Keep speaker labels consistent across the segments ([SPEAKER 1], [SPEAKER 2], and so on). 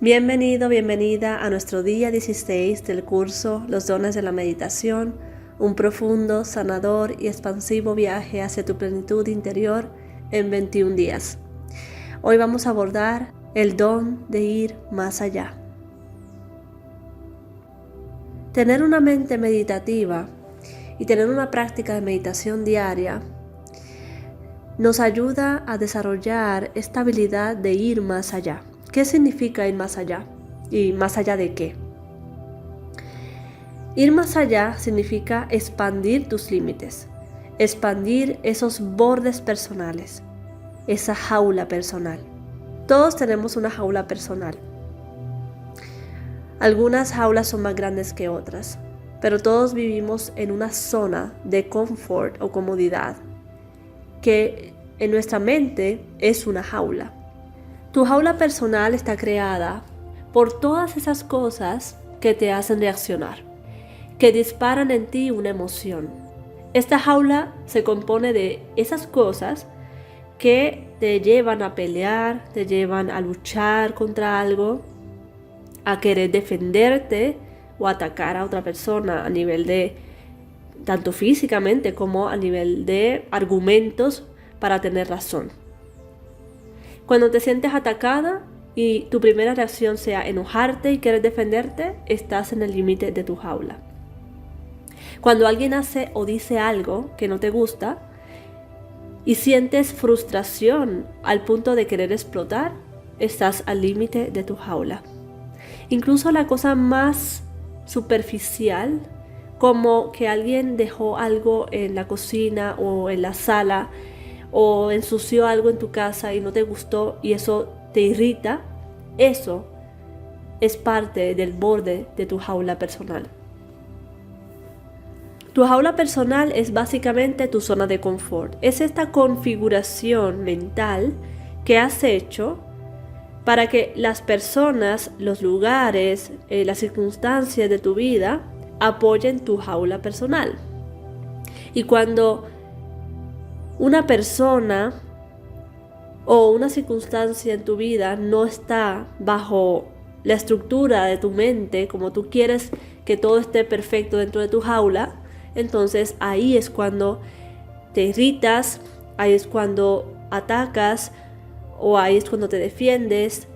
[SPEAKER 1] Bienvenido, bienvenida a nuestro día 16 del curso Los dones de la meditación, un profundo, sanador y expansivo viaje hacia tu plenitud interior en 21 días. Hoy vamos a abordar el don de ir más allá. Tener una mente meditativa y tener una práctica de meditación diaria nos ayuda a desarrollar esta habilidad de ir más allá. ¿Qué significa ir más allá? ¿Y más allá de qué? Ir más allá significa expandir tus límites, expandir esos bordes personales, esa jaula personal. Todos tenemos una jaula personal. Algunas jaulas son más grandes que otras, pero todos vivimos en una zona de confort o comodidad que en nuestra mente es una jaula. Tu jaula personal está creada por todas esas cosas que te hacen reaccionar, que disparan en ti una emoción. Esta jaula se compone de esas cosas que te llevan a pelear, te llevan a luchar contra algo, a querer defenderte o atacar a otra persona a nivel de, tanto físicamente como a nivel de argumentos para tener razón. Cuando te sientes atacada y tu primera reacción sea enojarte y querer defenderte, estás en el límite de tu jaula. Cuando alguien hace o dice algo que no te gusta y sientes frustración al punto de querer explotar, estás al límite de tu jaula. Incluso la cosa más superficial, como que alguien dejó algo en la cocina o en la sala, o ensució algo en tu casa y no te gustó y eso te irrita, eso es parte del borde de tu jaula personal. Tu jaula personal es básicamente tu zona de confort. Es esta configuración mental que has hecho para que las personas, los lugares, las circunstancias de tu vida apoyen tu jaula personal. Y cuando una persona o una circunstancia en tu vida no está bajo la estructura de tu mente como tú quieres que todo esté perfecto dentro de tu jaula, entonces ahí es cuando te irritas, ahí es cuando atacas, o ahí es cuando te defiendes,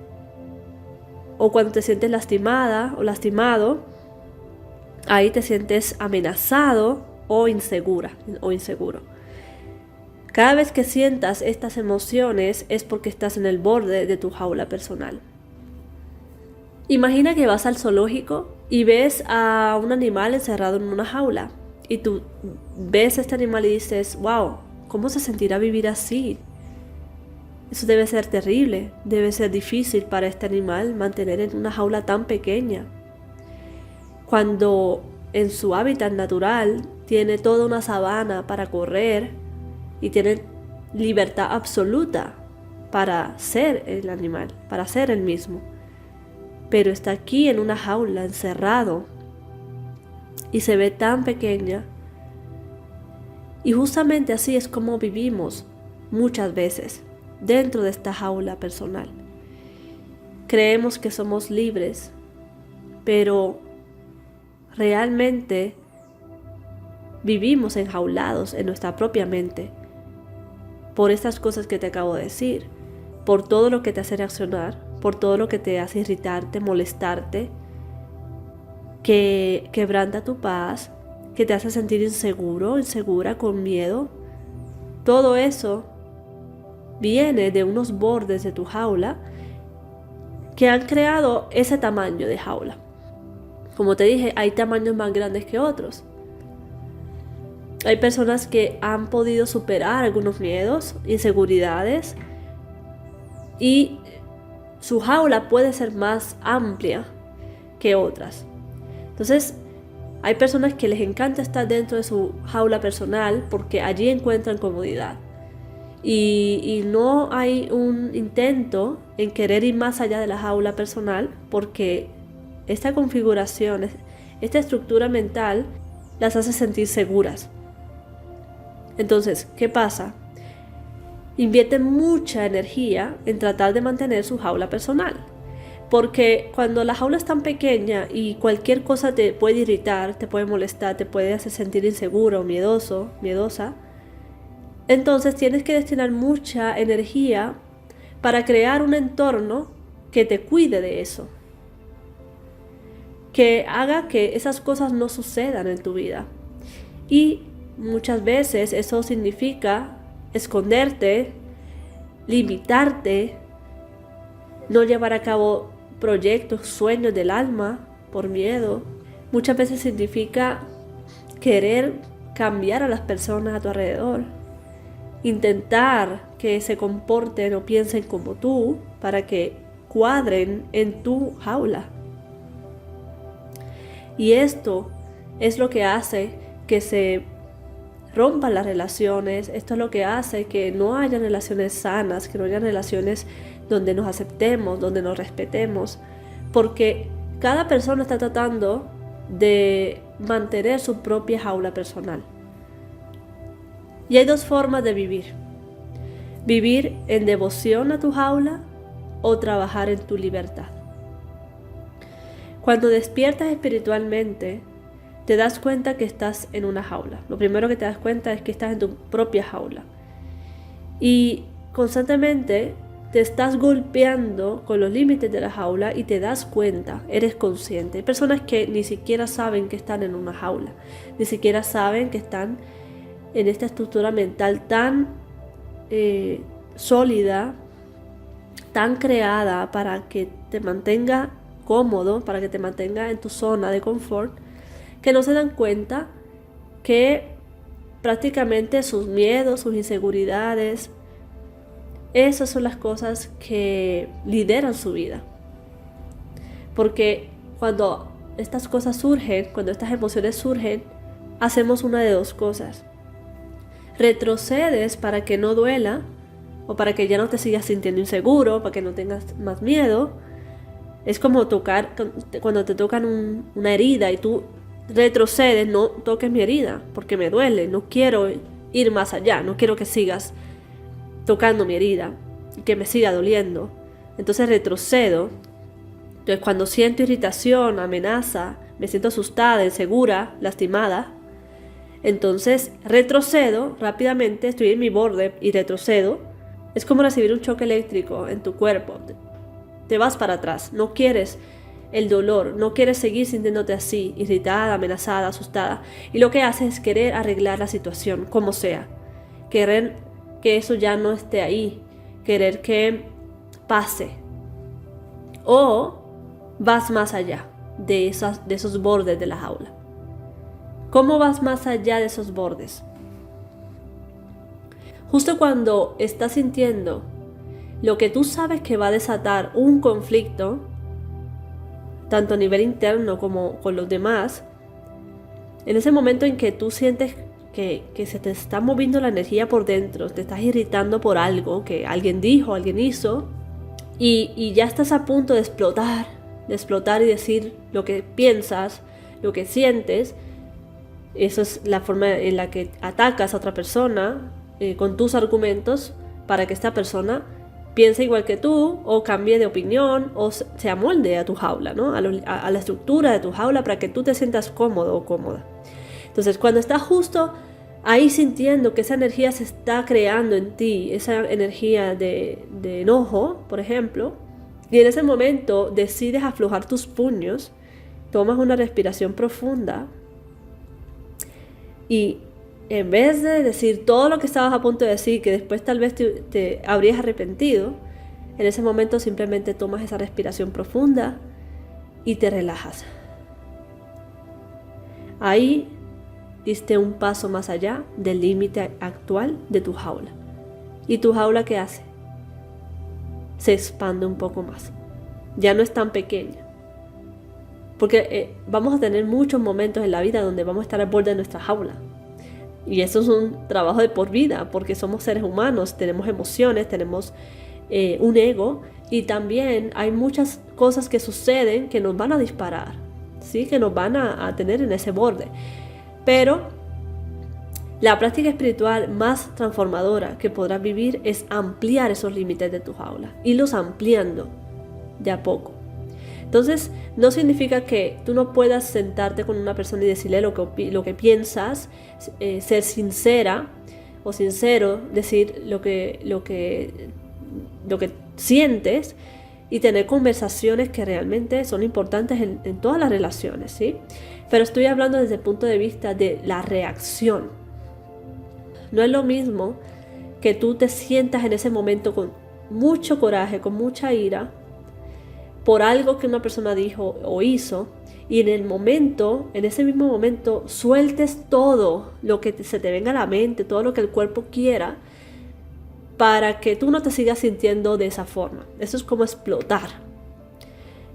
[SPEAKER 1] o cuando te sientes lastimada o lastimado, ahí te sientes amenazado o insegura o inseguro. Cada vez que sientas estas emociones es porque estás en el borde de tu jaula personal. Imagina que vas al zoológico y ves a un animal encerrado en una jaula. Y tú ves a este animal y dices, wow, ¿cómo se sentirá vivir así? Eso debe ser terrible, debe ser difícil para este animal mantener en una jaula tan pequeña. Cuando en su hábitat natural tiene toda una sabana para correr, y tiene libertad absoluta para ser el animal, para ser el mismo. Pero está aquí en una jaula, encerrado, y se ve tan pequeña. Y justamente así es como vivimos muchas veces, dentro de esta jaula personal. Creemos que somos libres, pero realmente vivimos enjaulados en nuestra propia mente. Por estas cosas que te acabo de decir, por todo lo que te hace reaccionar, por todo lo que te hace irritarte, molestarte, que quebranta tu paz, que te hace sentir inseguro, insegura, con miedo. Todo eso viene de unos bordes de tu jaula que han creado ese tamaño de jaula. Como te dije, hay tamaños más grandes que otros. Hay personas que han podido superar algunos miedos, inseguridades, y su jaula puede ser más amplia que otras. Entonces, hay personas que les encanta estar dentro de su jaula personal porque allí encuentran comodidad. Y no hay un intento en querer ir más allá de la jaula personal porque esta configuración, esta estructura mental las hace sentir seguras. Entonces, ¿qué pasa? Invierten mucha energía en tratar de mantener su jaula personal, Porque cuando la jaula es tan pequeña y cualquier cosa te puede irritar, te puede molestar, te puede hacer sentir inseguro, miedoso, miedosa, entonces tienes que destinar mucha energía para crear un entorno que te cuide de eso, que haga que esas cosas no sucedan en tu vida. Y muchas veces eso significa esconderte, limitarte, no llevar a cabo proyectos, sueños del alma por miedo. Muchas veces significa querer cambiar a las personas a tu alrededor, intentar que se comporten o piensen como tú para que cuadren en tu jaula. Y esto es lo que hace que se rompan las relaciones, esto es lo que hace que no haya relaciones sanas, que no haya relaciones donde nos aceptemos, donde nos respetemos, porque cada persona está tratando de mantener su propia jaula personal. Y hay dos formas de vivir: vivir en devoción a tu jaula o trabajar en tu libertad. Cuando despiertas espiritualmente, te das cuenta que estás en una jaula. Lo primero que te das cuenta es que estás en tu propia jaula. Y constantemente te estás golpeando con los límites de la jaula y te das cuenta, eres consciente. Hay personas que ni siquiera saben que están en una jaula, ni siquiera saben que están en esta estructura mental tan sólida, tan creada para que te mantenga cómodo, para que te mantenga en tu zona de confort, que no se dan cuenta que prácticamente sus miedos, sus inseguridades, esas son las cosas que lideran su vida. Porque cuando estas cosas surgen, cuando estas emociones surgen, hacemos una de dos cosas: retrocedes para que no duela, o para que ya no te sigas sintiendo inseguro, para que no tengas más miedo. Es como tocar, cuando te tocan una herida y tú retrocedes: no toques mi herida porque me duele, no quiero ir más allá, no quiero que sigas tocando mi herida y que me siga doliendo. Entonces retrocedo. Entonces cuando siento irritación, amenaza, me siento asustada, insegura, lastimada, entonces retrocedo rápidamente, estoy en mi borde y retrocedo. Es como recibir un choque eléctrico en tu cuerpo. Te vas para atrás, no quieres el dolor, no quieres seguir sintiéndote así, irritada, amenazada, asustada. Y lo que haces es querer arreglar la situación, como sea. Querer que eso ya no esté ahí, querer que pase. O vas más allá de esos bordes de la jaula. ¿Cómo vas más allá de esos bordes? Justo cuando estás sintiendo lo que tú sabes que va a desatar un conflicto, tanto a nivel interno como con los demás, en ese momento en que tú sientes que se te está moviendo la energía por dentro, te estás irritando por algo que alguien dijo, alguien hizo, y ya estás a punto de explotar y decir lo que piensas, lo que sientes. Eso es la forma en la que atacas a otra persona con tus argumentos para que esta persona piense igual que tú o cambie de opinión o se amolde a tu jaula, ¿no? a la estructura de tu jaula para que tú te sientas cómodo o cómoda. Entonces, cuando estás justo ahí sintiendo que esa energía se está creando en ti, esa energía de enojo, por ejemplo, y en ese momento decides aflojar tus puños, tomas una respiración profunda y en vez de decir todo lo que estabas a punto de decir, que después tal vez te habrías arrepentido, en ese momento simplemente tomas esa respiración profunda y te relajas. Ahí diste un paso más allá del límite actual de tu jaula. ¿Y tu jaula qué hace? Se expande un poco más. Ya no es tan pequeña. Porque vamos a tener muchos momentos en la vida donde vamos a estar al borde de nuestra jaula. Y eso es un trabajo de por vida, porque somos seres humanos, tenemos emociones, tenemos un ego, y también hay muchas cosas que suceden que nos van a disparar, ¿sí? Que nos van a tener en ese borde. Pero la práctica espiritual más transformadora que podrás vivir es ampliar esos límites de tu jaula, irlos ampliando de a poco. Entonces, no significa que tú no puedas sentarte con una persona y decirle lo que piensas, ser sincera o sincero, decir lo que sientes y tener conversaciones que realmente son importantes en todas las relaciones, ¿sí? Pero estoy hablando desde el punto de vista de la reacción. No es lo mismo que tú te sientas en ese momento con mucho coraje, con mucha ira, por algo que una persona dijo o hizo, y en ese mismo momento, sueltes todo lo que se te venga a la mente, todo lo que el cuerpo quiera, para que tú no te sigas sintiendo de esa forma. Eso es como explotar.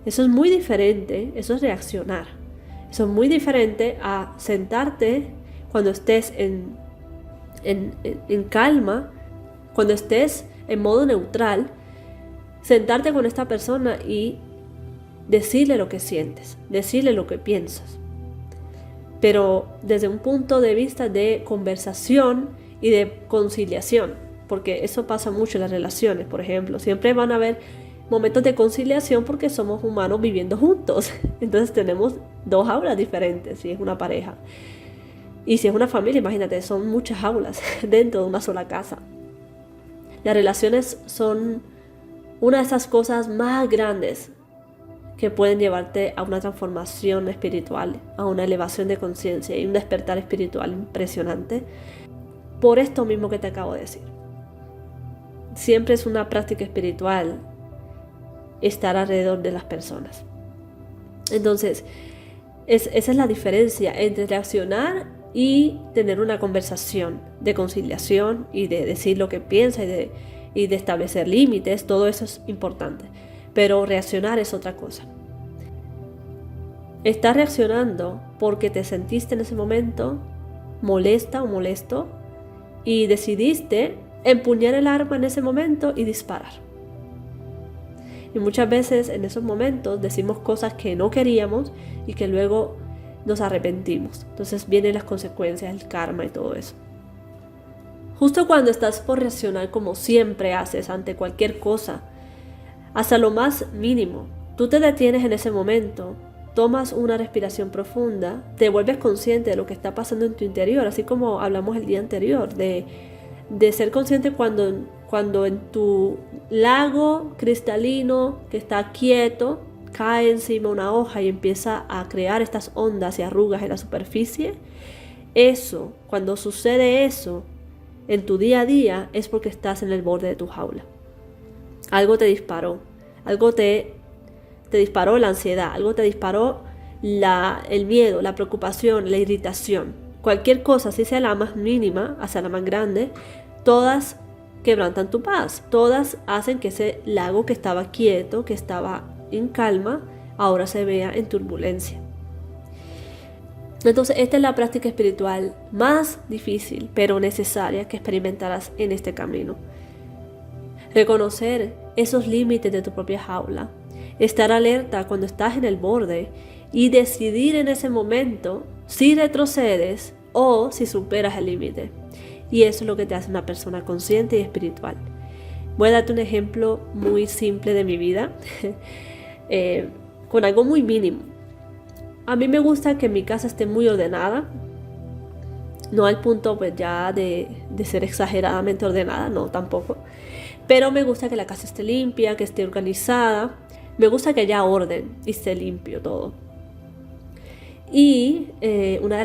[SPEAKER 1] Eso es muy diferente, eso es reaccionar. Eso es muy diferente a sentarte cuando estés en calma, cuando estés en modo neutral, sentarte con esta persona y decirle lo que sientes, decirle lo que piensas. Pero desde un punto de vista de conversación y de conciliación, porque eso pasa mucho en las relaciones, por ejemplo. Siempre van a haber momentos de conciliación porque somos humanos viviendo juntos. Entonces tenemos dos aulas diferentes si es una pareja. Y si es una familia, imagínate, son muchas aulas dentro de una sola casa. Las relaciones son una de esas cosas más grandes que pueden llevarte a una transformación espiritual, a una elevación de conciencia y un despertar espiritual impresionante. Por esto mismo que te acabo de decir. Siempre es una práctica espiritual estar alrededor de las personas. Entonces, esa es la diferencia entre reaccionar y tener una conversación de conciliación y de decir lo que piensa y de establecer límites. Todo eso es importante. Pero reaccionar es otra cosa. Estás reaccionando porque te sentiste en ese momento molesta o molesto y decidiste empuñar el arma en ese momento y disparar. Y muchas veces en esos momentos decimos cosas que no queríamos y que luego nos arrepentimos. Entonces vienen las consecuencias, el karma y todo eso. Justo cuando estás por reaccionar como siempre haces ante cualquier cosa, hasta lo más mínimo, tú te detienes en ese momento, tomas una respiración profunda, te vuelves consciente de lo que está pasando en tu interior, así como hablamos el día anterior, de ser consciente cuando en tu lago cristalino que está quieto, cae encima una hoja y empieza a crear estas ondas y arrugas en la superficie. Eso, cuando sucede eso en tu día a día, es porque estás en el borde de tu jaula. Algo te disparó, algo te disparó la ansiedad, algo te disparó el miedo, la preocupación, la irritación. Cualquier cosa, si sea la más mínima hasta la más grande, todas quebrantan tu paz. Todas hacen que ese lago que estaba quieto, que estaba en calma, ahora se vea en turbulencia. Entonces, esta es la práctica espiritual más difícil, pero necesaria que experimentarás en este camino. Reconocer esos límites de tu propia jaula, estar alerta cuando estás en el borde y decidir en ese momento si retrocedes o si superas el límite. Y eso es lo que te hace una persona consciente y espiritual. Voy a darte un ejemplo muy simple de mi vida, con algo muy mínimo. A mí me gusta que mi casa esté muy ordenada, no al punto pues ya de ser exageradamente ordenada, no tampoco. Pero me gusta que la casa esté limpia, que esté organizada. Me gusta que haya orden y esté limpio todo. Y una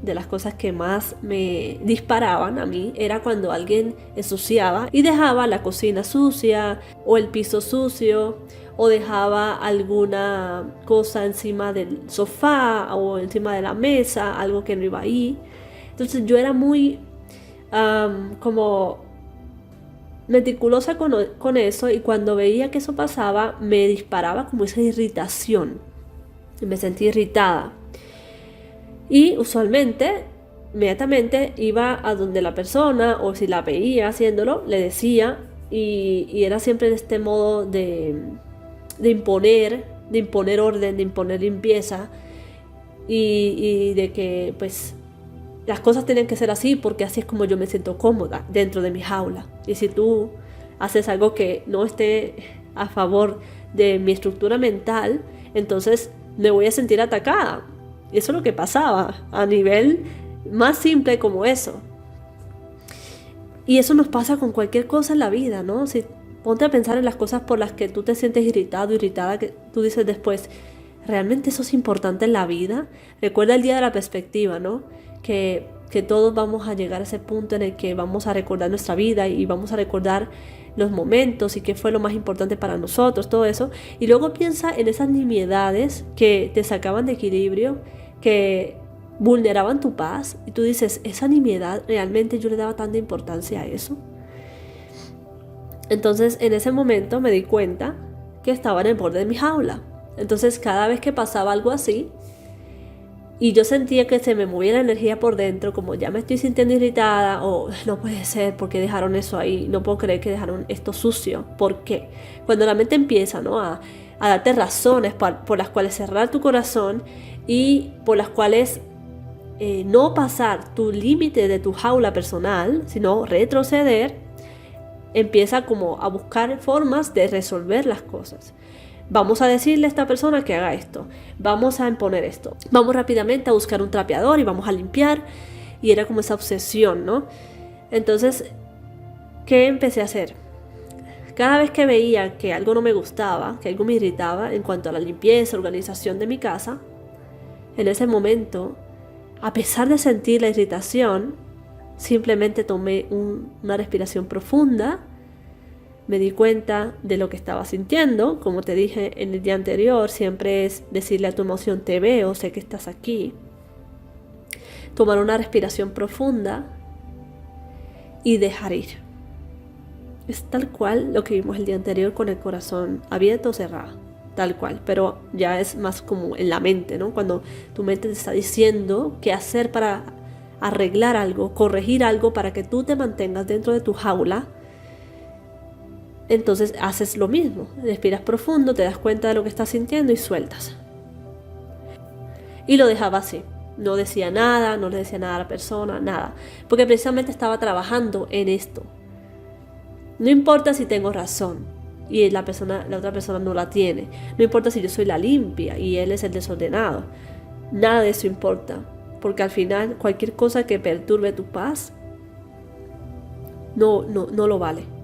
[SPEAKER 1] de las cosas que más me disparaban a mí era cuando alguien ensuciaba y dejaba la cocina sucia o el piso sucio o dejaba alguna cosa encima del sofá o encima de la mesa, algo que no iba ahí. Entonces yo era muy como meticulosa con eso, y cuando veía que eso pasaba me disparaba como esa irritación y me sentía irritada. Y usualmente, inmediatamente iba a donde la persona, o si la veía haciéndolo, le decía, y era siempre en este modo de imponer orden, de imponer limpieza, y de que pues las cosas tienen que ser así porque así es como yo me siento cómoda dentro de mi jaula. Y si tú haces algo que no esté a favor de mi estructura mental, entonces me voy a sentir atacada. Y eso es lo que pasaba a nivel más simple como eso. Y eso nos pasa con cualquier cosa en la vida, ¿no? Si ponte a pensar en las cosas por las que tú te sientes irritado, irritada, que tú dices después, ¿realmente eso es importante en la vida? Recuerda el día de la perspectiva, ¿no? Que todos vamos a llegar a ese punto en el que vamos a recordar nuestra vida y vamos a recordar los momentos y qué fue lo más importante para nosotros, todo eso. Y luego piensa en esas nimiedades que te sacaban de equilibrio, que vulneraban tu paz, y tú dices, esa nimiedad, ¿realmente yo le daba tanta importancia a eso? Entonces en ese momento me di cuenta que estaba en el borde de mi jaula. Entonces cada vez que pasaba algo así y yo sentía que se me movía la energía por dentro, como ya me estoy sintiendo irritada, o no puede ser, ¿por qué dejaron eso ahí? No puedo creer que dejaron esto sucio. ¿Por qué? Cuando la mente empieza, ¿no?, a darte razones por las cuales cerrar tu corazón y por las cuales no pasar tu límite de tu jaula personal, sino retroceder, empieza como a buscar formas de resolver las cosas. Vamos a decirle a esta persona que haga esto, vamos a imponer esto, vamos rápidamente a buscar un trapeador y vamos a limpiar, y era como esa obsesión, ¿no? Entonces, ¿qué empecé a hacer? Cada vez que veía que algo no me gustaba, que algo me irritaba en cuanto a la limpieza, organización de mi casa, en ese momento, a pesar de sentir la irritación, simplemente tomé una respiración profunda. Me di cuenta de lo que estaba sintiendo. Como te dije en el día anterior, siempre es decirle a tu emoción, te veo, sé que estás aquí. Tomar una respiración profunda y dejar ir. Es tal cual lo que vimos el día anterior, con el corazón abierto o cerrado. Tal cual, pero ya es más como en la mente, ¿no? Cuando tu mente te está diciendo qué hacer para arreglar algo, corregir algo para que tú te mantengas dentro de tu jaula. Entonces haces lo mismo, respiras profundo, te das cuenta de lo que estás sintiendo y sueltas. Y lo dejaba así, no decía nada, no le decía nada a la persona, nada, porque precisamente estaba trabajando en esto. No importa si tengo razón y la otra persona no la tiene, no importa si yo soy la limpia y él es el desordenado, nada de eso importa, porque al final cualquier cosa que perturbe tu paz no lo vale.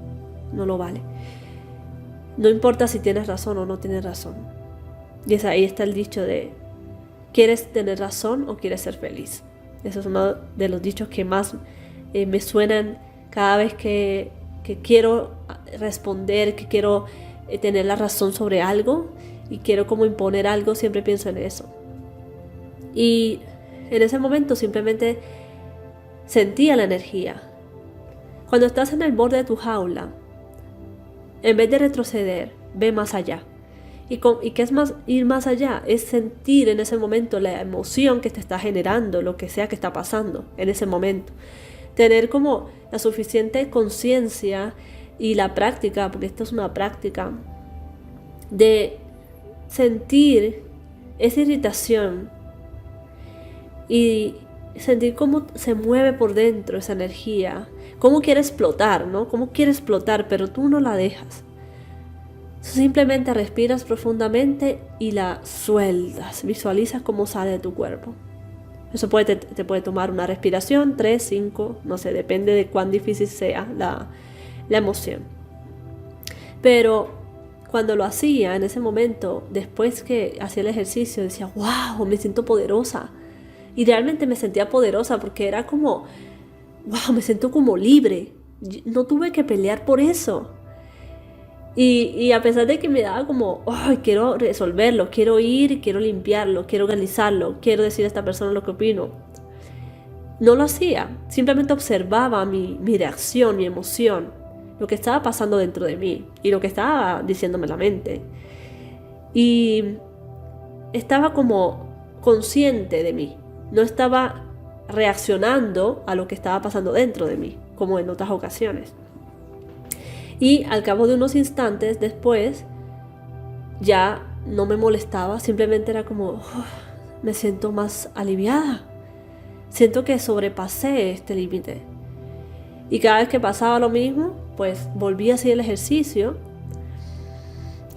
[SPEAKER 1] No lo vale. No importa si tienes razón o no tienes razón. Y ahí está el dicho de ¿quieres tener razón o quieres ser feliz? Eso es uno de los dichos que más me suenan cada vez que quiero responder, que quiero tener la razón sobre algo y quiero como imponer algo. Siempre pienso en eso. Y en ese momento simplemente sentía la energía. Cuando estás en el borde de tu jaula, en vez de retroceder, ve más allá. ¿Y qué es ir más allá? Es sentir en ese momento la emoción que te está generando, lo que sea que está pasando en ese momento. Tener como la suficiente conciencia y la práctica, porque esto es una práctica, de sentir esa irritación y sentir cómo se mueve por dentro esa energía, cómo quiere explotar, ¿no? Cómo quiere explotar, pero tú no la dejas. Simplemente respiras profundamente y la sueltas. Visualizas cómo sale de tu cuerpo. Eso te puede tomar una respiración, 3, 5, no sé, depende de cuán difícil sea la emoción. Pero cuando lo hacía en ese momento, después que hacía el ejercicio, decía, wow, me siento poderosa. Y realmente me sentía poderosa porque era como, wow, me siento como libre. No tuve que pelear por eso. Y a pesar de que me daba como, oh, quiero resolverlo, quiero ir, quiero limpiarlo, quiero organizarlo, quiero decir a esta persona lo que opino, no lo hacía. Simplemente observaba mi reacción, mi emoción, lo que estaba pasando dentro de mí y lo que estaba diciéndome la mente. Y estaba como consciente de mí. No estaba reaccionando a lo que estaba pasando dentro de mí, como en otras ocasiones. Y al cabo de unos instantes después, ya no me molestaba, simplemente era como, me siento más aliviada. Siento que sobrepasé este límite. Y cada vez que pasaba lo mismo, pues volví a hacer el ejercicio.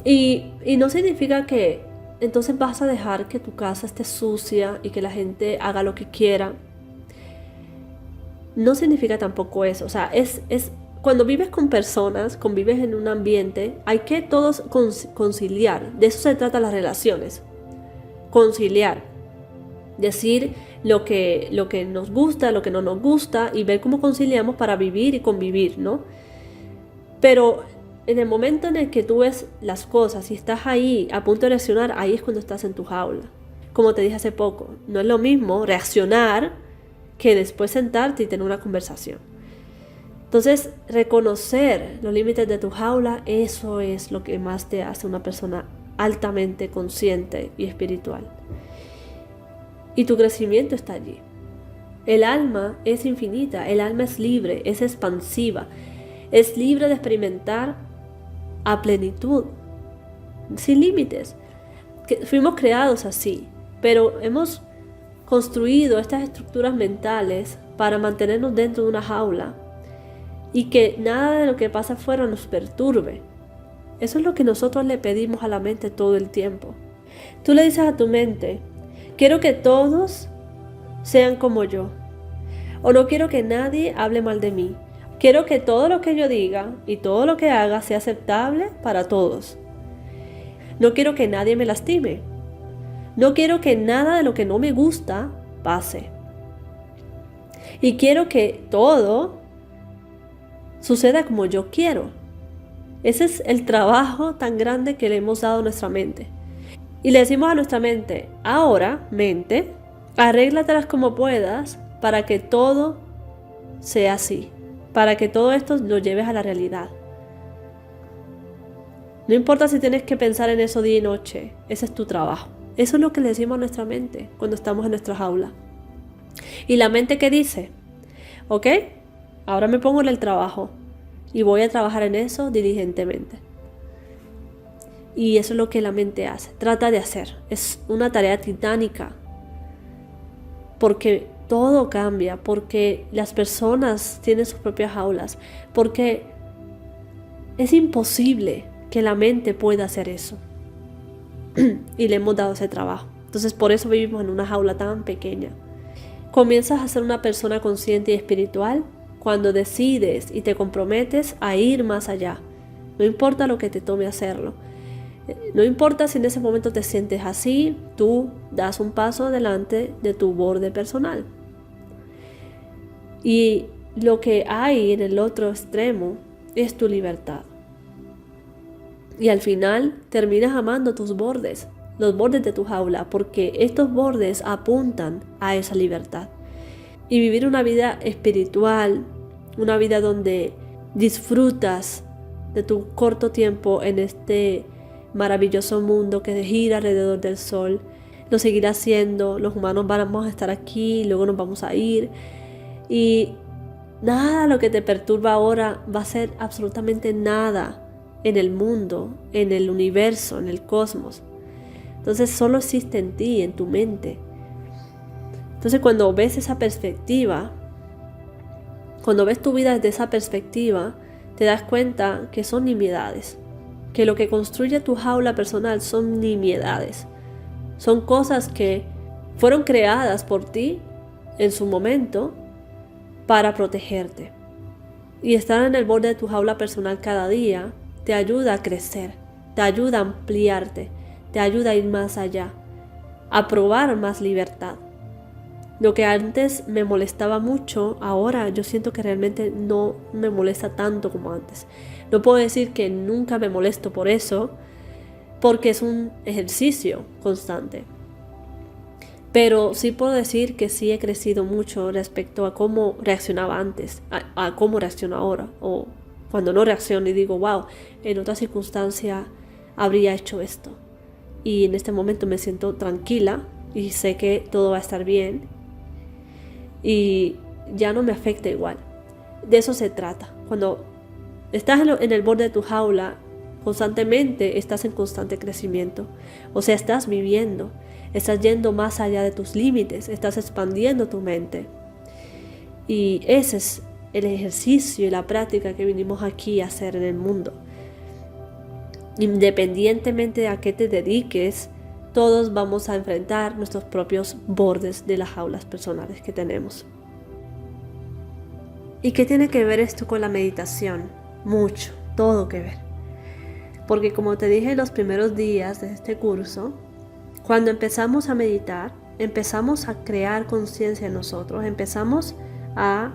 [SPEAKER 1] Y no significa que entonces vas a dejar que tu casa esté sucia y que la gente haga lo que quiera. No significa tampoco eso. O sea, cuando vives con personas, convives en un ambiente, hay que todos conciliar. De eso se trata las relaciones. Conciliar. Decir lo que nos gusta, lo que no nos gusta y ver cómo conciliamos para vivir y convivir, ¿no? Pero en el momento en el que tú ves las cosas y estás ahí a punto de reaccionar, ahí es cuando estás en tu jaula. Como te dije hace poco, no es lo mismo reaccionar que después sentarte y tener una conversación. Entonces, reconocer los límites de tu jaula, eso es lo que más te hace una persona altamente consciente y espiritual. Y tu crecimiento está allí. El alma es infinita, el alma es libre, es expansiva, es libre de experimentar a plenitud, sin límites. Fuimos creados así, pero hemos construido estas estructuras mentales para mantenernos dentro de una jaula y que nada de lo que pasa afuera nos perturbe. Eso es lo que nosotros le pedimos a la mente todo el tiempo. Tú le dices a tu mente, quiero que todos sean como yo, o no quiero que nadie hable mal de mí. Quiero que todo lo que yo diga y todo lo que haga sea aceptable para todos. No quiero que nadie me lastime. No quiero que nada de lo que no me gusta pase. Y quiero que todo suceda como yo quiero. Ese es el trabajo tan grande que le hemos dado a nuestra mente. Y le decimos a nuestra mente, ahora, mente, arréglatelas como puedas para que todo sea así. Para que todo esto lo lleves a la realidad. No importa si tienes que pensar en eso día y noche, ese es tu trabajo. Eso es lo que le decimos a nuestra mente cuando estamos en nuestra jaula. Y la mente que dice, ok, ahora me pongo en el trabajo y voy a trabajar en eso diligentemente. Y eso es lo que la mente hace, trata de hacer. Es una tarea titánica porque todo cambia, porque las personas tienen sus propias jaulas, porque es imposible que la mente pueda hacer eso. Y le hemos dado ese trabajo. Entonces por eso vivimos en una jaula tan pequeña. Comienzas a ser una persona consciente y espiritual cuando decides y te comprometes a ir más allá. No importa lo que te tome hacerlo. No importa si en ese momento te sientes así, tú das un paso adelante de tu borde personal. Y lo que hay en el otro extremo es tu libertad. Y al final terminas amando tus bordes, los bordes de tu jaula, porque estos bordes apuntan a esa libertad. Y vivir una vida espiritual, una vida donde disfrutas de tu corto tiempo en este maravilloso mundo que gira alrededor del sol, lo seguirá haciendo, los humanos vamos a estar aquí, luego nos vamos a ir, y nada lo que te perturba ahora va a ser absolutamente nada en el mundo, en el universo, en el cosmos. Entonces solo existe en ti, en tu mente. Entonces cuando ves esa perspectiva, cuando ves tu vida desde esa perspectiva, te das cuenta que son nimiedades. Que lo que construye tu jaula personal son nimiedades. Son cosas que fueron creadas por ti en su momento para protegerte. Y estar en el borde de tu jaula personal cada día te ayuda a crecer, te ayuda a ampliarte, te ayuda a ir más allá, a probar más libertad. Lo que antes me molestaba mucho, ahora yo siento que realmente no me molesta tanto como antes. No puedo decir que nunca me molesto por eso, porque es un ejercicio constante. Pero sí puedo decir que sí he crecido mucho respecto a cómo reaccionaba antes, a cómo reacciono ahora. O cuando no reacciono y digo, wow, en otra circunstancia habría hecho esto. Y en este momento me siento tranquila y sé que todo va a estar bien. Y ya no me afecta igual. De eso se trata. Cuando estás en el borde de tu jaula, constantemente estás en constante crecimiento. O sea, estás viviendo, estás yendo más allá de tus límites, estás expandiendo tu mente. Y ese es el ejercicio y la práctica que vinimos aquí a hacer en el mundo. Independientemente de a qué te dediques, todos vamos a enfrentar nuestros propios bordes de las jaulas personales que tenemos. ¿Y qué tiene que ver esto con la meditación? Mucho, todo que ver. Porque como te dije en los primeros días de este curso, cuando empezamos a meditar, empezamos a crear conciencia en nosotros, empezamos a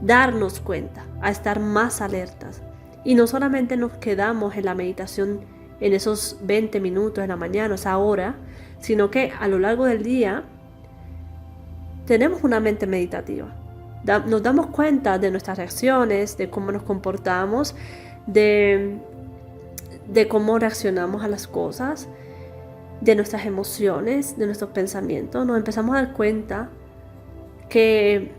[SPEAKER 1] darnos cuenta, a estar más alertas. Y no solamente nos quedamos en la meditación en esos 20 minutos en la mañana, esa hora, sino que a lo largo del día tenemos una mente meditativa. Nos damos cuenta de nuestras reacciones, de cómo nos comportamos, de cómo reaccionamos a las cosas, de nuestras emociones, de nuestros pensamientos. Nos empezamos a dar cuenta que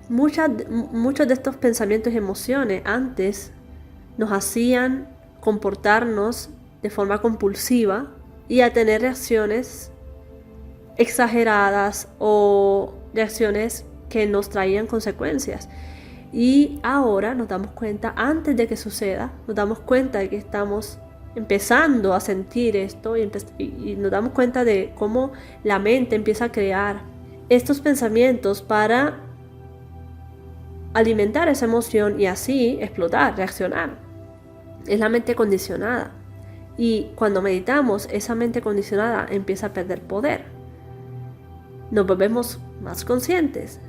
[SPEAKER 1] muchos de estos pensamientos y emociones antes nos hacían comportarnos de forma compulsiva y a tener reacciones exageradas o reacciones que nos traían consecuencias. Y ahora nos damos cuenta, antes de que suceda, nos damos cuenta de que estamos empezando a sentir esto y nos damos cuenta de cómo la mente empieza a crear estos pensamientos para alimentar esa emoción y así explotar, reaccionar. Es la mente condicionada. Y cuando meditamos, esa mente condicionada empieza a perder poder. Nos volvemos más conscientes.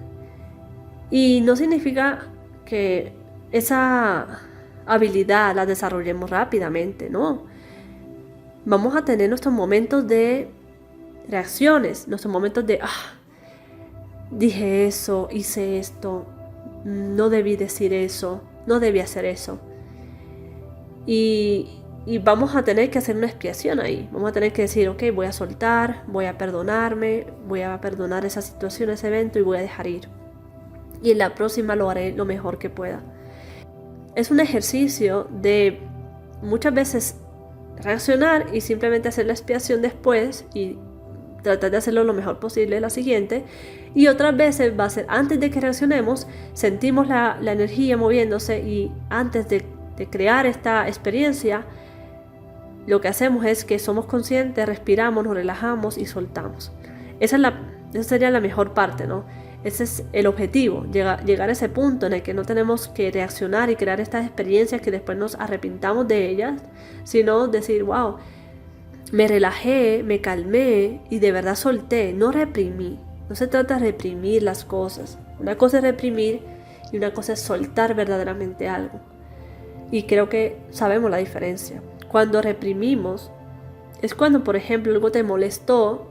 [SPEAKER 1] Y no significa que esa habilidad la desarrollemos rápidamente, no. Vamos a tener nuestros momentos de reacciones, nuestros momentos de, dije eso, hice esto, no debí decir eso, no debí hacer eso. Y vamos a tener que hacer una expiación ahí. Vamos a tener que decir, ok, voy a soltar, voy a perdonarme, voy a perdonar esa situación, ese evento y voy a dejar ir. Y en la próxima lo haré lo mejor que pueda. Es un ejercicio de muchas veces reaccionar y simplemente hacer la expiación después y tratar de hacerlo lo mejor posible la siguiente. Y otras veces va a ser antes de que reaccionemos, sentimos la energía moviéndose y antes de crear esta experiencia, lo que hacemos es que somos conscientes, respiramos, nos relajamos y soltamos. Esa sería la mejor parte, ¿no? Ese es el objetivo, llegar a ese punto en el que no tenemos que reaccionar y crear estas experiencias que después nos arrepintamos de ellas, sino decir, wow, me relajé, me calmé y de verdad solté, no reprimí. No se trata de reprimir las cosas. Una cosa es reprimir y una cosa es soltar verdaderamente algo. Y creo que sabemos la diferencia. Cuando reprimimos es cuando, por ejemplo, algo te molestó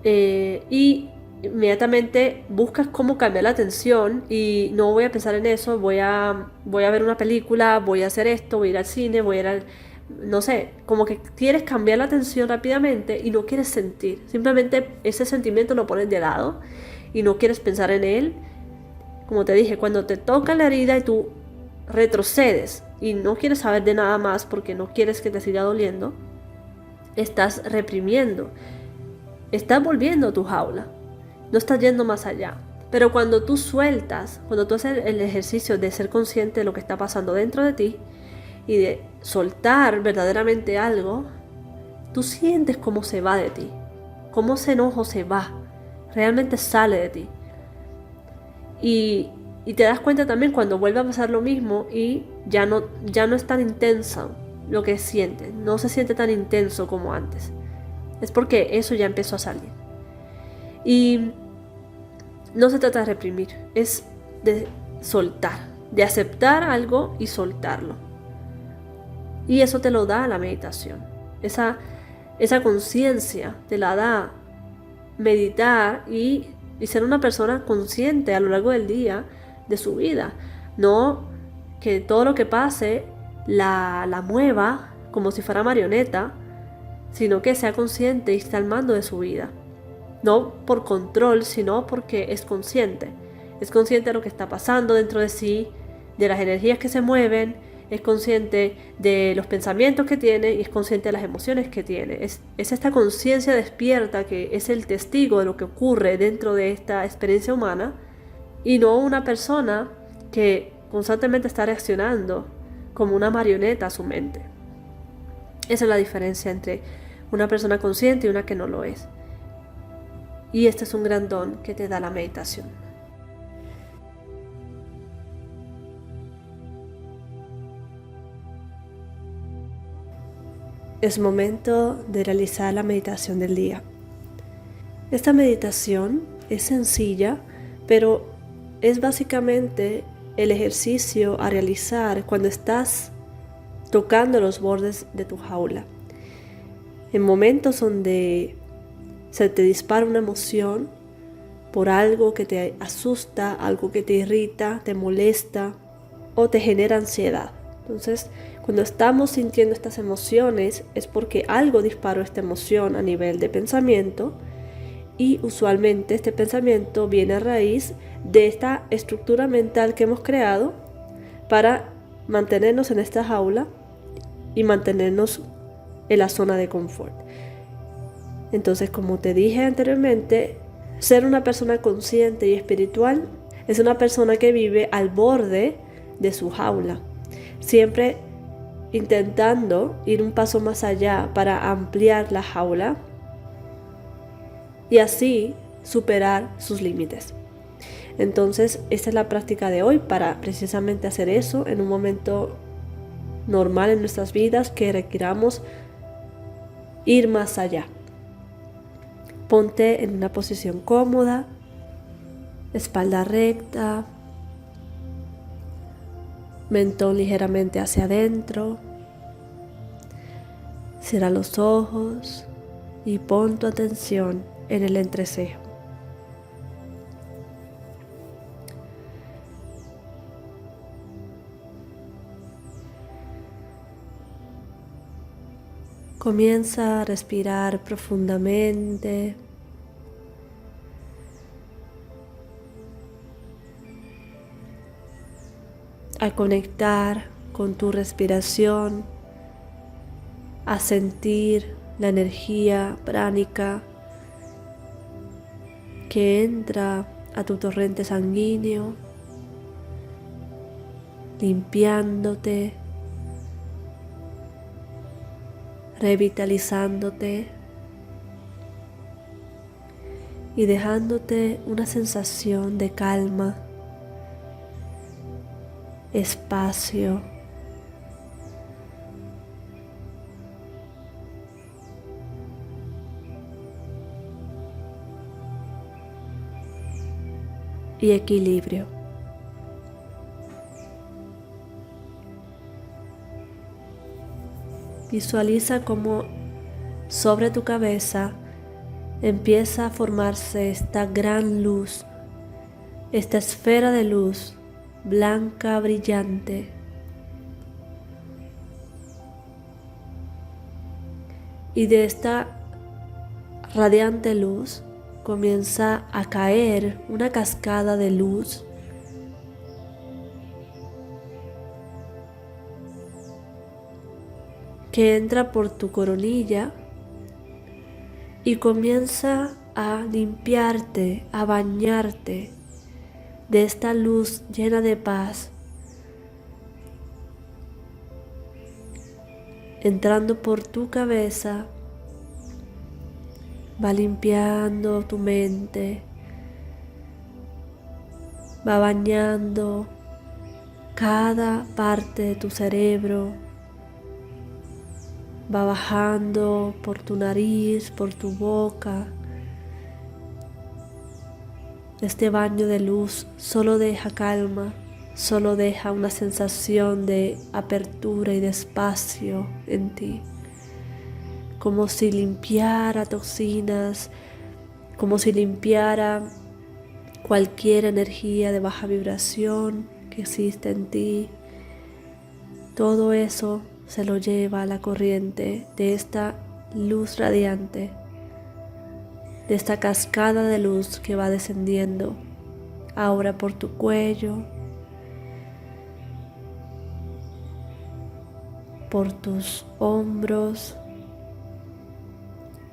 [SPEAKER 1] y inmediatamente buscas cómo cambiar la atención y no voy a pensar en eso, voy a ver una película, voy a hacer esto, voy a ir al cine, voy a ir no sé, como que quieres cambiar la atención rápidamente y no quieres sentir. Simplemente ese sentimiento lo pones de lado y no quieres pensar en él. Como te dije, cuando te toca la herida y tú retrocedes y no quieres saber de nada más porque no quieres que te siga doliendo, estás reprimiendo, estás volviendo a tu jaula, no estás yendo más allá. Pero cuando tú sueltas, cuando tú haces el ejercicio de ser consciente de lo que está pasando dentro de ti y de soltar verdaderamente algo, tú sientes cómo se va de ti, cómo ese enojo se va, realmente sale de ti. Y te das cuenta también cuando vuelve a pasar lo mismo y ya no es tan intenso lo que sientes, no se siente tan intenso como antes. Es porque eso ya empezó a salir. Y no se trata de reprimir, es de soltar, de aceptar algo y soltarlo. Y eso te lo da la meditación. Esa conciencia te la da meditar y ser una persona consciente a lo largo del día de su vida. No que todo lo que pase la mueva como si fuera marioneta, sino que sea consciente y esté al mando de su vida. No por control, sino porque es consciente. Es consciente de lo que está pasando dentro de sí, de las energías que se mueven, es consciente de los pensamientos que tiene y es consciente de las emociones que tiene. Es esta conciencia despierta que es el testigo de lo que ocurre dentro de esta experiencia humana y no una persona que constantemente está reaccionando como una marioneta a su mente. Esa es la diferencia entre una persona consciente y una que no lo es. Y este es un gran don que te da la meditación. Es momento de realizar la meditación del día. Esta meditación es sencilla, pero es básicamente el ejercicio a realizar cuando estás tocando los bordes de tu jaula. En momentos donde se te dispara una emoción por algo que te asusta, algo que te irrita, te molesta o te genera ansiedad. Entonces, cuando estamos sintiendo estas emociones es porque algo disparó esta emoción a nivel de pensamiento, y usualmente este pensamiento viene a raíz de esta estructura mental que hemos creado para mantenernos en esta jaula y mantenernos en la zona de confort. Entonces, como te dije anteriormente, ser una persona consciente y espiritual es una persona que vive al borde de su jaula, siempre intentando ir un paso más allá para ampliar la jaula y así superar sus límites. Entonces, esta es la práctica de hoy para precisamente hacer eso en un momento normal en nuestras vidas que requiramos ir más allá. Ponte en una posición cómoda, espalda recta, mentón ligeramente hacia adentro. Cierra los ojos y pon tu atención en el entrecejo. Comienza a respirar profundamente. A conectar con tu respiración, a sentir la energía pránica que entra a tu torrente sanguíneo, limpiándote, revitalizándote y dejándote una sensación de calma, espacio, y equilibrio. Visualiza cómo sobre tu cabeza empieza a formarse esta gran luz, esta esfera de luz blanca, brillante. Y de esta radiante luz comienza a caer una cascada de luz que entra por tu coronilla y comienza a limpiarte, a bañarte de esta luz llena de paz, entrando por tu cabeza, va limpiando tu mente, va bañando cada parte de tu cerebro, va bajando por tu nariz, por tu boca. Este baño de luz solo deja calma, solo deja una sensación de apertura y de espacio en ti, como si limpiara toxinas, como si limpiara cualquier energía de baja vibración que existe en ti. Todo eso se lo lleva a la corriente de esta luz radiante, de esta cascada de luz que va descendiendo ahora por tu cuello, por tus hombros,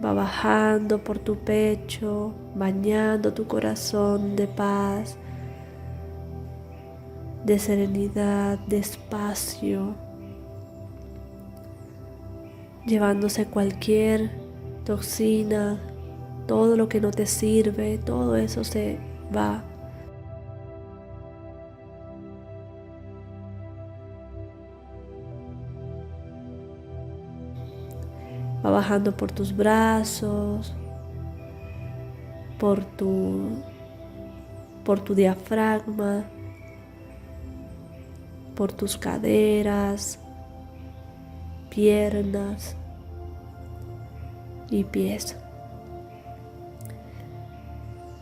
[SPEAKER 1] va bajando por tu pecho, bañando tu corazón de paz, de serenidad, de espacio, llevándose cualquier toxina, todo lo que no te sirve, todo eso se va. Va bajando por tus brazos, por tu diafragma, por tus caderas, piernas y pies.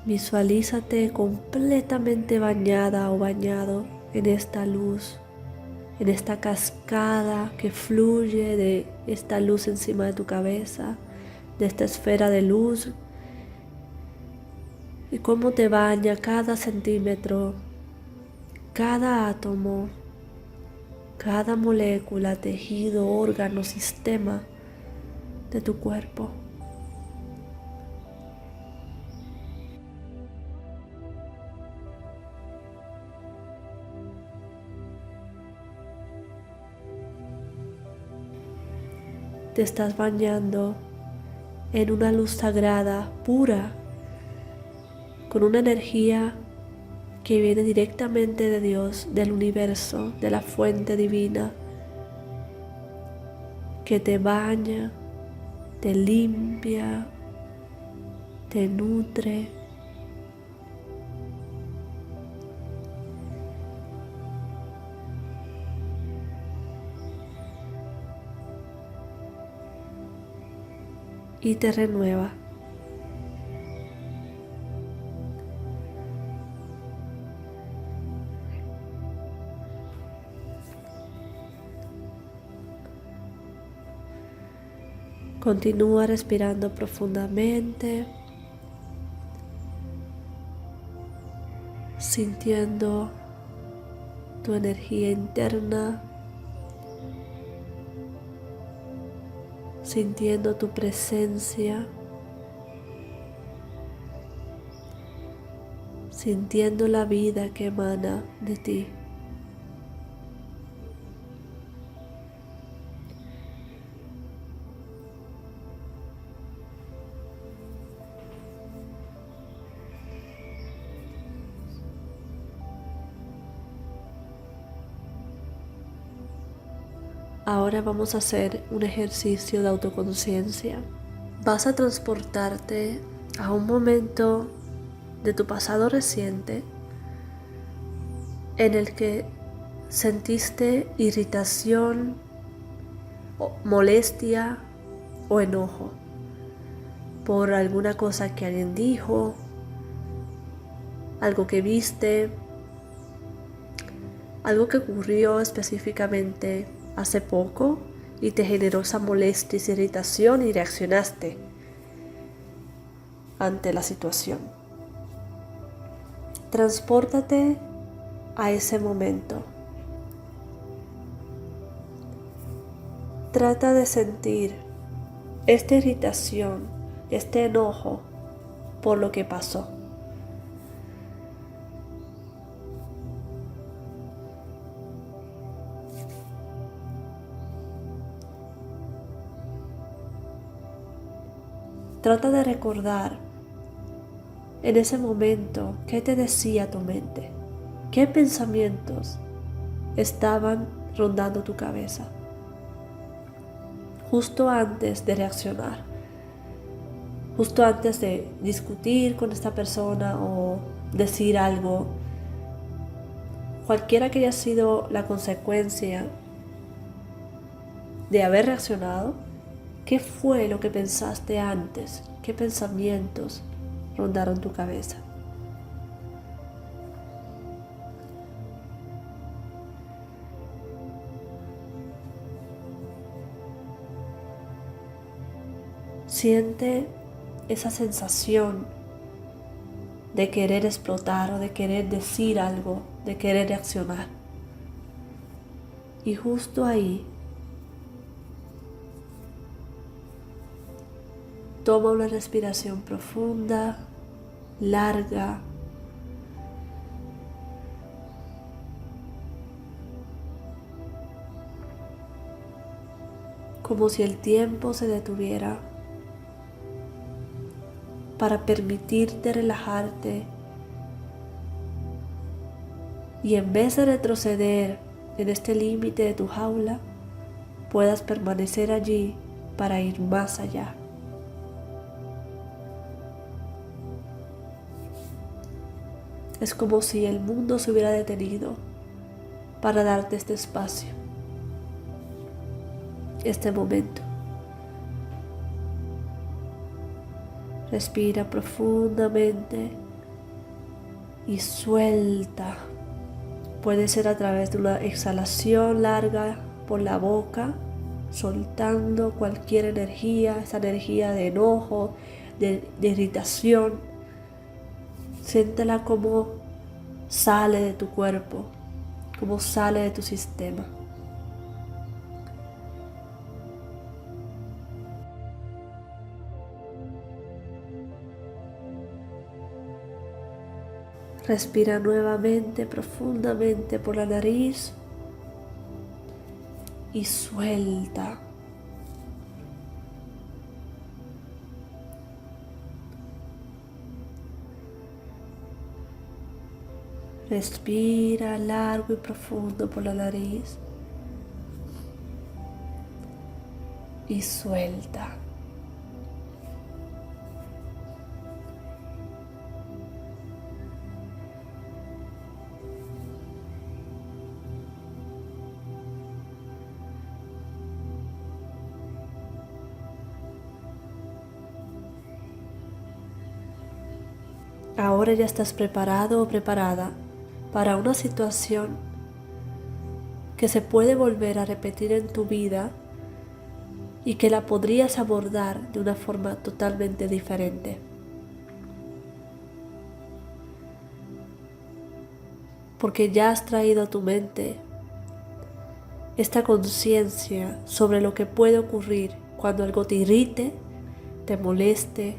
[SPEAKER 1] Visualízate completamente bañada o bañado en esta luz, en esta cascada que fluye de esta luz encima de tu cabeza, de esta esfera de luz, y cómo te baña cada centímetro, cada átomo, cada molécula, tejido, órgano, sistema de tu cuerpo. Te estás bañando en una luz sagrada, pura, con una energía que viene directamente de Dios, del universo, de la fuente divina, que te baña, te limpia, te nutre. Y te renueva. Continúa respirando profundamente, sintiendo tu energía interna, sintiendo tu presencia, sintiendo la vida que emana de ti. Ahora vamos a hacer un ejercicio de autoconciencia. Vas a transportarte a un momento de tu pasado reciente en el que sentiste irritación, molestia o enojo por alguna cosa que alguien dijo, algo que viste, algo que ocurrió específicamente hace poco y te generó esa molestia, esa irritación y reaccionaste ante la situación. Transpórtate a ese momento. Trata de sentir esta irritación, este enojo por lo que pasó. Trata de recordar en ese momento qué te decía tu mente, qué pensamientos estaban rondando tu cabeza justo antes de reaccionar, justo antes de discutir con esta persona o decir algo, cualquiera que haya sido la consecuencia de haber reaccionado. ¿Qué fue lo que pensaste antes? ¿Qué pensamientos rondaron tu cabeza? Siente esa sensación de querer explotar o de querer decir algo, de querer reaccionar. Y justo ahí, toma una respiración profunda, larga. como si el tiempo se detuviera para permitirte relajarte y en vez de retroceder en este límite de tu jaula, puedas permanecer allí para ir más allá. Es como si el mundo se hubiera detenido para darte este espacio, este momento. Respira profundamente y suelta. Puede ser a través de una exhalación larga por la boca, soltando cualquier energía, esa energía de enojo, de irritación. Siéntela como sale de tu cuerpo, como sale de tu sistema. Respira nuevamente profundamente por la nariz y suelta. Respira largo y profundo por la nariz y suelta. Ahora ya estás preparado o preparada para una situación que se puede volver a repetir en tu vida y que la podrías abordar de una forma totalmente diferente. Porque ya has traído a tu mente esta conciencia sobre lo que puede ocurrir cuando algo te irrite, te moleste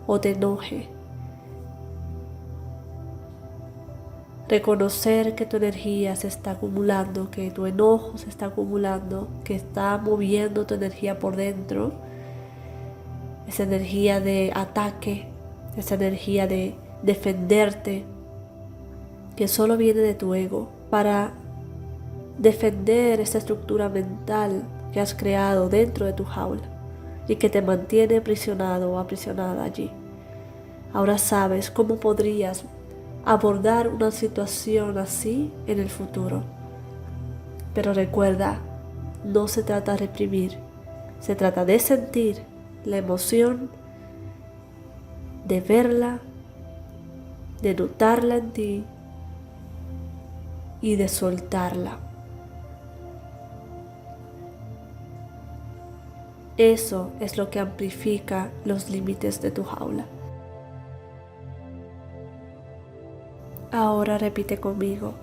[SPEAKER 1] o te enoje. Reconocer que tu energía se está acumulando, que tu enojo se está acumulando, que está moviendo tu energía por dentro, esa energía de ataque, esa energía de defenderte, que solo viene de tu ego, para defender esta estructura mental que has creado dentro de tu jaula y que te mantiene aprisionado o aprisionada allí. Ahora sabes cómo podrías abordar una situación así en el futuro. Pero recuerda, no se trata de reprimir, se trata de sentir la emoción, de verla, de notarla en ti y de soltarla. Eso es lo que amplifica los límites de tu jaula. Ahora repite conmigo.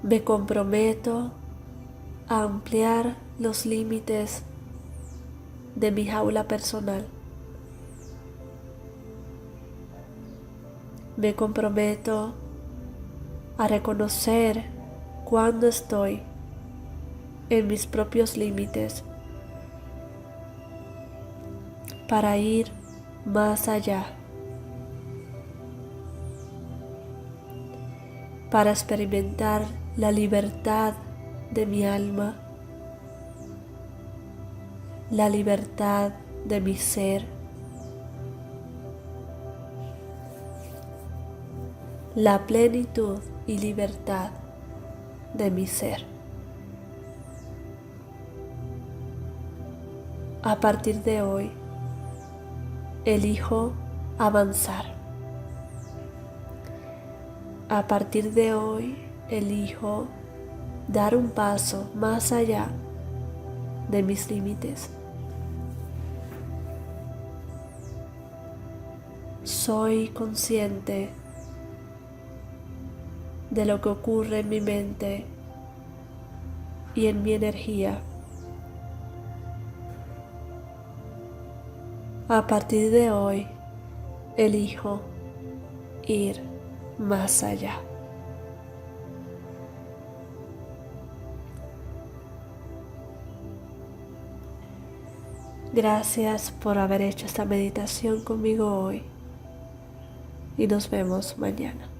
[SPEAKER 1] Me comprometo a ampliar los límites de mi jaula personal. Me comprometo a reconocer cuando estoy en mis propios límites para ir más allá, para experimentar la libertad de mi alma, la libertad de mi ser, la plenitud y libertad de mi ser. A partir de hoy, elijo avanzar. A partir de hoy, elijo dar un paso más allá de mis límites. Soy consciente de lo que ocurre en mi mente y en mi energía. A partir de hoy, elijo ir más allá. Gracias por haber hecho esta meditación conmigo hoy y nos vemos mañana.